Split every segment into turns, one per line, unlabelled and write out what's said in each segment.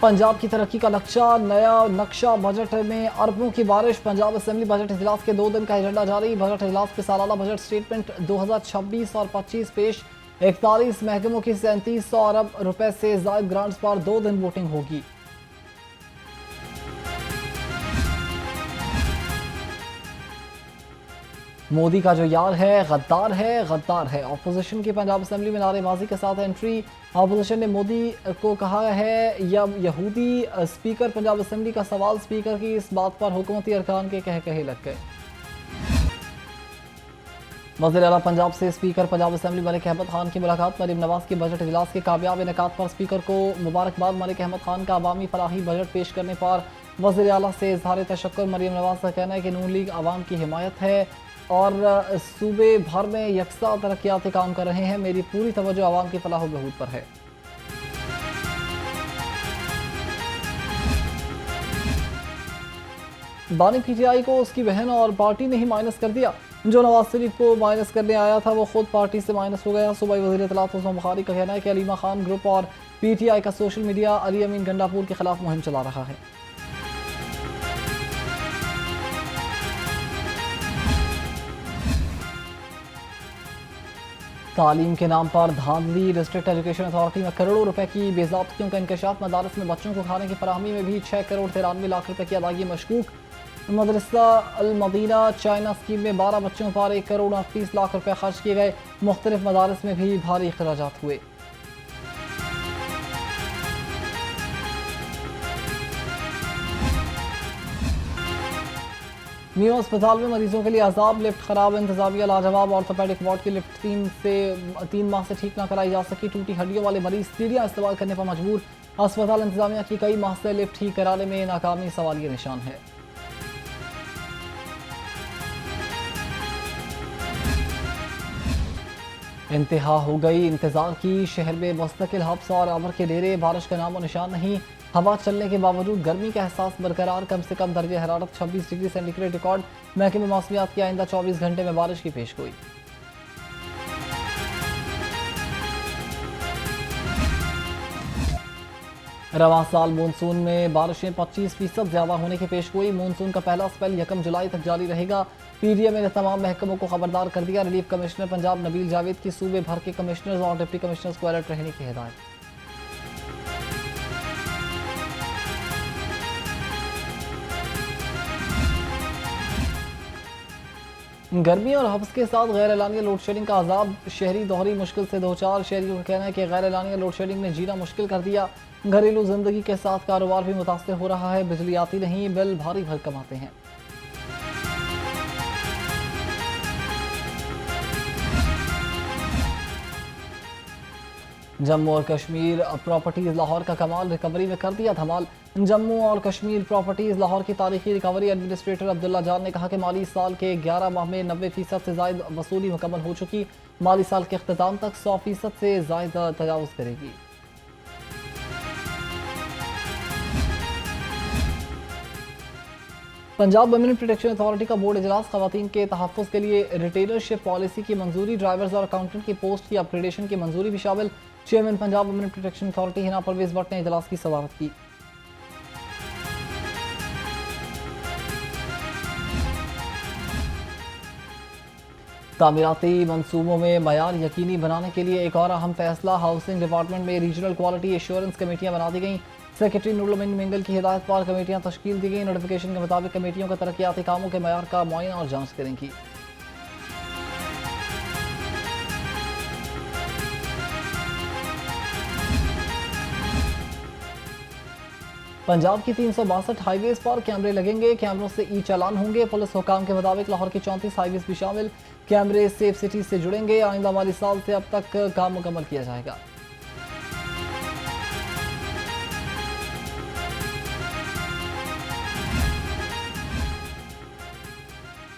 पंजाब की तरक्की का नया नक्शा, बजट में अरबों की बारिश। पंजाब असेंबली बजट इजलास के 2 दिन का एजेंडा जारी। बजट इजलास के सालाना बजट स्टेटमेंट 2026 और 25 पेश। 41 महकमों की 3700 अरब रुपए से जायद ग्रांट्स पर 2 दिन वोटिंग होगी। मोदी का जो यार है गद्दार है, गद्दार है। ऑपोजिशन की पंजाब असेंबली में नारेबाजी के साथ एंट्री। ऑपोजिशन ने मोदी को कहा है यहूदी। स्पीकर पंजाब असेंबली का सवाल स्पीकर की इस बात पर हुकूमती अरकान के कहे लग गए। वज़ीर आला पंजाब से स्पीकर पंजाब असेंबली मलिक अहमद खान की मुलाकात। मरीम नवाज की बजट इजलास के कामयाब इनेकाद पर स्पीकर को मुबारकबाद। मलिक अहमद खान का अवामी फलाही बजट पेश करने पर वज़ीर आला से इजहार तशक्कुर। मरीम नवाज का कहना है कि नून लीग आवाम की हिमायत है और सूबे भर में यकसा तरक्याती काम कर रहे हैं। मेरी पूरी तवज्जो आवाम की फलाह बहूद पर है। बानी पीटीआई को उसकी बहन और पार्टी ने ही माइनस कर दिया। जो नवाज शरीफ को माइनस करने आया था वो खुद पार्टी से माइनस हो गया। सूबाई वज़ीर इत्तलात उस्मान बुखारी का कहना है कि अलीमा खान ग्रुप और पीटीआई का सोशल मीडिया अली अमीन गंडापुर के खिलाफ मुहिम चला रहा है। तालीम के नाम पर धांधली। डिस्ट्रिक्ट एजुकेशन अथॉरिटी में करोड़ों रुपए की बेज़ाब्तियों का इंकशाफ। मदारस में बच्चों को खाने की फराहमी में भी 6 करोड़ 93 लाख रुपए की अदायगी मशकूक। मदरसा अल मदीना चाइना स्कीम में 12 बच्चों पर 1 करोड़ 38 लाख रुपए खर्च किए गए। मुख्तलिफ मदारस में भी भारी अखराजात हुए। मियो अस्पताल में मरीजों के लिए अजाब। लिफ्ट खराब, इंतजामिया लाजवाब। ऑर्थोपेडिक वार्ड की लिफ्ट 3 माह से ठीक ना कराई जा सकी। टूटी हड्डियों वाले मरीज सीढ़ियां इस्तेमाल करने पर मजबूर। अस्पताल इंतजामिया की कई माह से लिफ्ट ठीक कराने में नाकामी सवालिया निशान है। इंतहा हो गई इंतजार की। शहर में मुस्तकिल हब्स और अमर के डेरे। बारिश का नामो निशान नहीं। हवा चलने के बावजूद गर्मी का एहसास बरकरार। कम से कम दर्जे हरारत 26 डिग्री सेंटीग्रेड रिकॉर्ड। महकमे मौसमियात की आइंदा 24 घंटे में बारिश की पेशगोई। रवां साल मानसून में बारिशें 25% ज्यादा होने की पेशगोई। मानसून का पहला स्पेल 1 जुलाई तक जारी रहेगा। पीडीएम ने तमाम महकमों को खबरदार कर दिया। रिलीफ कमिश्नर पंजाब नबील जावेद की सूबे भर के कमिश्नर्स और डिप्टी कमिश्नर्स को अलर्ट रहने की हिदायत। गर्मी और हफ्स के साथ गैर एलानिया लोड शेडिंग का अजाब। शहरी दोहरी मुश्किल से दो चार। शहरियों का कहना है कि गैर एलानिया लोड शेडिंग ने जीना मुश्किल कर दिया। घरेलू जिंदगी के साथ कारोबार भी मुतासर हो रहा है। बिजली आती नहीं, बिल भारी भरकम आते हैं। जम्मू और कश्मीर प्रॉपर्टीज लाहौर का कमाल। रिकवरी में कर दिया धमाल। जम्मू और कश्मीर प्रॉपर्टीज लाहौर की तारीखी रिकवरी। एडमिनिस्ट्रेटर अब्दुल्ला जान ने कहा कि माली साल के 11 माह में 90% से ज्यादा वसूली मुकम्मल हो चुकी। माली साल के अख्ताम तक 100% से ज्यादा तजावुज करेगी। पंजाब वुमेन प्रोटेक्शन अथॉरिटी का बोर्ड इजलास। खवातीन के तहफ़्फ़ुज़ के लिए रिटेलरशिप पॉलिसी की मंजूरी। ड्राइवर्स और अकाउंटेंट की पोस्ट की अपग्रेडेशन की मंजूरी भी शामिल। Chairman Punjab women protection authority Hina Parvez Bhatt ने इजलास की सदारत की। तामीराती मंसूबों में मयार यकीनी बनाने के लिए एक और अहम फैसला। हाउसिंग डिपार्टमेंट में रीजनल क्वालिटी एश्योरेंस कमेटियां बना दी गई। सेक्रेटरी नूरुल अमीन मिंगल की हिदायत पर कमेटियां तश्कील दी गई। नोटिफिकेशन के मुताबिक कमेटियों का तरक्याती कामों के मयार का मुआयना और जांच करेंगी। पंजाब की 362 हाईवेज पर कैमरे लगेंगे। कैमरों से ई चालान होंगे। पुलिस हुकाम के मुताबिक लाहौर की 34 हाईवेज भी शामिल। कैमरे सेफ सिटी से जुड़ेंगे। आइंदा माली साल से अब तक काम मुकम्मल किया जाएगा।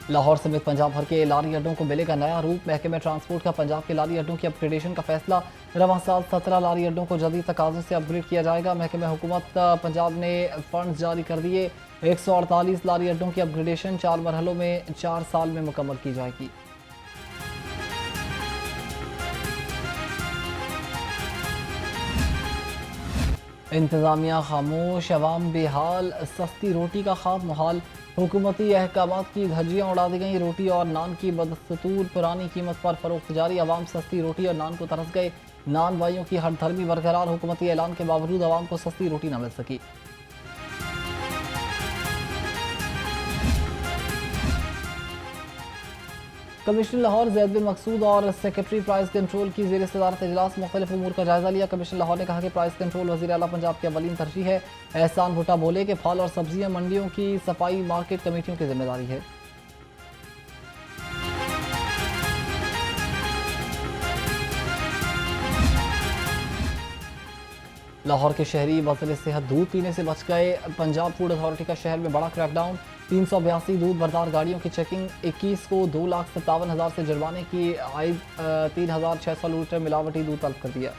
लाहौर समेत पंजाब भर के लारी अड्डों को मिलेगा नया रूप। महकमे ट्रांसपोर्ट का पंजाब के लारी अड्डों की अपग्रेडेशन का फैसला। रवां साल 17 लारी अड्डों को जदीद तकाज़ों से अपग्रेड किया जाएगा। महकमे हुकूमत पंजाब ने फंड जारी कर दिए। 148 लारी अड्डों की अपग्रेडेशन 4 मरहलों में 4 साल में मुकम्मल की जाएगी। इंतज़ामिया खामोश, अवाम बेहाल, सस्ती रोटी का ख्वाब मुहाल। हुकूमती अहकामात की धज्जियाँ उड़ा दी गई। रोटी और नान की बदस्तूर पुरानी कीमत पर फरोख्त जारी। अवाम सस्ती रोटी और नान को तरस गए। नान वाइयों की हड़धर्मी बरकरार। हुकूमती ऐलान के बावजूद अवाम को सस्ती रोटी न मिल सकी। कमिश्नर लाहौर जैद बिन मकसूद और सेक्रेटरी प्राइस कंट्रोल की ज़ेर सदारत इजलास मुख्तलिफ उमूर का जायजा लिया। कमिश्नर लाहौर ने कहा कि प्राइस कंट्रोल वज़ीर आला पंजाब की अवलीन तरजीह है। एहसान भुट्टा बोले कि फल और सब्जियां मंडियों की सफाई मार्केट कमेटियों की जिम्मेदारी है। लाहौर के शहरी बदले सेहत दूध पीने से बच गए। पंजाब फूड अथॉरिटी का शहर में बड़ा क्रैकडाउन। 382 दूध बरदार गाड़ियों की चेकिंग। 21 को 2,57,000 से जुर्माने की आयद। 3,600 लीटर मिलावटी दूध तलब कर दिया।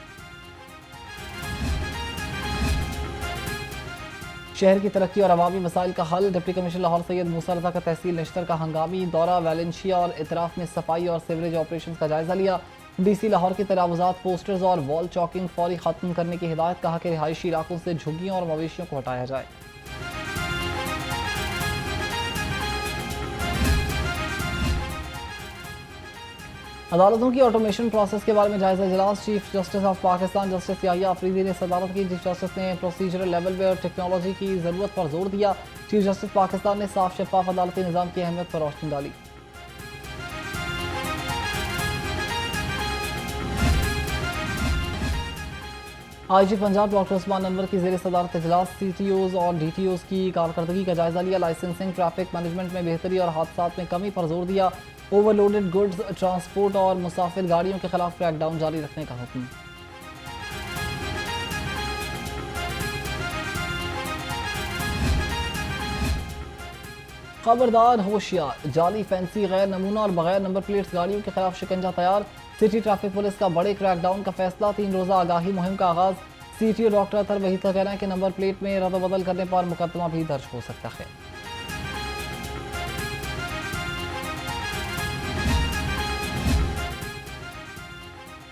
शहर की तरक्की और अवामी मसाइल का हल। डिप्टी कमिश्नर लाहौर सैयद मूसा रजा का तहसील नश्तर का हंगामी दौरा। वैलेंशिया और इतराफ में सफाई और सीवरेज ऑपरेशन का जायजा लिया। डीसी लाहौर की तजावुजात, पोस्टर्स और वॉल चौकिंग फौरी खत्म करने की हिदायत। कहा कि रिहायशी इलाकों से झुग्गियों और मवेशियों को हटाया जाए। अदालतों की ऑटोमेशन प्रोसेस के बारे में जायजा इजलास। Chief justice of Pakistan justice Yahya Afridi ने सदारत की। चीफ जस्टिस ने प्रोसीजरल लेवल पर टेक्नोलॉजी की ज़रूरत पर जोर दिया। चीफ जस्टिस पाकिस्तान ने साफ शफाफ अदालती निज़ाम की अहमियत पर रोशनी डाली। IG पंजाब डॉक्टर उस्मान अनवर की ज़ेर सदारत इजलास। CTOs और DTOs की कारकर्दगी का जायजा लिया। लाइसेंसिंग, ट्रैफिक मैनेजमेंट में बेहतरी और हादसात में कमी पर जोर दिया। ओवरलोडेड गुड्स ट्रांसपोर्ट और मुसाफिर गाड़ियों के खिलाफ क्रैकडाउन जारी रखने का हुक्म। खबरदार होशियार, जाली फैंसी गैर नमूना और बगैर नंबर प्लेट्स गाड़ियों के खिलाफ शिकंजा तैयार। सिटी ट्रैफिक पुलिस का बड़े क्रैकडाउन का फैसला। 3 रोजा आगाही मुहिम का आगाज। CTO डॉक्टर अतर वहीद का कहना है कि नंबर प्लेट में रद्द-बदल करने पर मुकदमा भी दर्ज हो सकता है।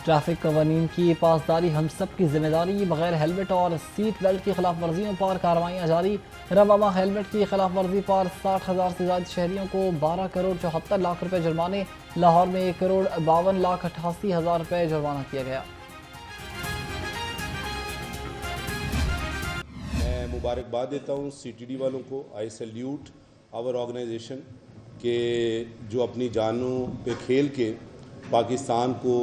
ट्रैफिक कवानीन की पासदारी हम सब की जिम्मेदारी। बगैर हेलमेट और सीट बेल्ट की खिलाफ वर्जियों पर कार्रवाइयाँ जारी। रवामा हेलमेट की खिलाफ वर्जी पर 60,000 से ज्यादा शहरियों को 12 करोड़ 74 लाख रुपए जुर्माने। लाहौर में 1 करोड़ 52 लाख 88 हज़ार रुपए जुर्माना किया गया।
मैं मुबारकबाद देता हूँ CTD वालों को। आई सैल्यूट आवर ऑर्गेनाइजेशन के जो अपनी जानों पे खेल के पाकिस्तान को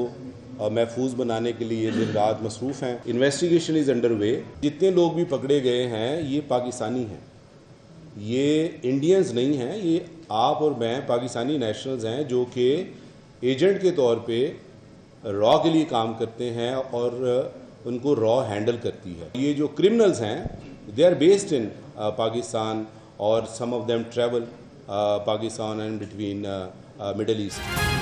महफूज बनाने के लिए दिन रात मसरूफ़ हैं। Investigation is under way. जितने लोग भी पकड़े गए हैं ये पाकिस्तानी हैं, ये इंडियंस नहीं हैं। ये आप और मैं पाकिस्तानी नेशनल्स हैं जो कि एजेंट के तौर पे रॉ के लिए काम करते हैं और उनको रॉ हैंडल करती है। ये जो क्रिमिनल्स हैं they are based in Pakistan और some of them travel Pakistan and between Middle East.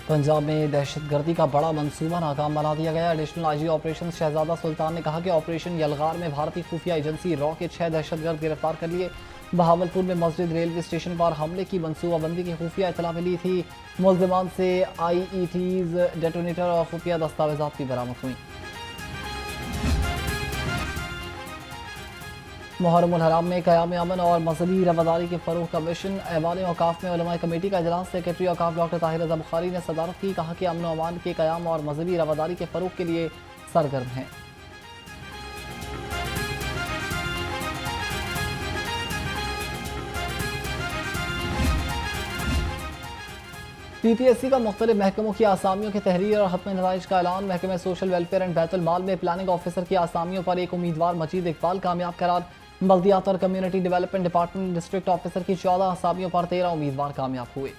Punjab में दहशतगर्दी का बड़ा मंसूबा नाकाम बना दिया गया। Additional IG operation Shahzada Sultan ने कहा कि ऑपरेशन यलगार में भारतीय खुफिया एजेंसी रॉ के 6 दहशतगर्द गिरफ्तार कर लिए। बहावलपुर में मस्जिद रेलवे स्टेशन पर हमले की मंसूबाबंदी की खुफिया इतला मिली थी। मुल्जिमान से IETs, डेटोनेटर और खुफिया दस्तावेजात भी बरामद हुई। मुहर्रम उल हराम में क़याम अमन और मजहबी रवादारी के फ़रोग़ का मिशन। ऐवान औक़ाफ़ में उलमाए कमेटी का इजलास। सेक्रेटरी औक़ाफ़ डॉक्टर ताहिर रज़ा बुखारी ने सदारत की। कहा कि अमन अमान के क़याम और मजहबी रवादारी के फ़रोग़ के लिए सरगर्म हैं। PPSC का मुख्तलिफ महकमों की आसामियों की तहरीर और हतमी नताइज का ऐलान। महकमे सोशल वेलफेयर एंड बैतुल माल में प्लानिंग ऑफिसर की आसामियों पर एक उम्मीदवार मजीद इकबाल कामयाब करार। बल्दियात और community development department district officer की 14 आसामियों पर 13 उम्मीदवार कामयाब हुए।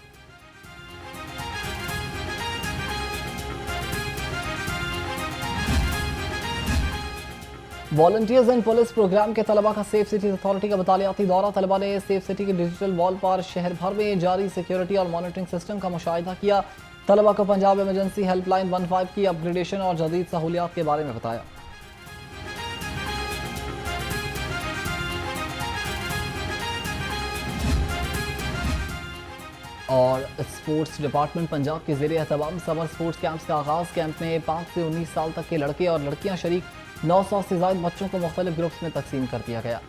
वॉलंटियर्स एंड पुलिस प्रोग्राम के तलबा का सेफ सिटी अथॉरिटी का बतालियाती दौरा। तलबा ने सेफ सिटी के डिजिटल वॉल पर शहर भर में जारी सिक्योरिटी और मॉनिटरिंग सिस्टम का मुशाहिदा किया। तलबा को पंजाब इमरजेंसी हेल्पलाइन 15 की अपग्रेडेशन और जदीद सहूलियात के बारे में बताया। और स्पोर्ट्स डिपार्टमेंट पंजाब के ज़ेरे एहतमाम समर स्पोर्ट्स कैंप्स का आगाज़। कैंप में 5 से 19 साल तक के लड़के और लड़कियां शरीक। 900 से ज़ायद बच्चों को मुख्तलिफ ग्रुप्स में तकसीम कर दिया गया।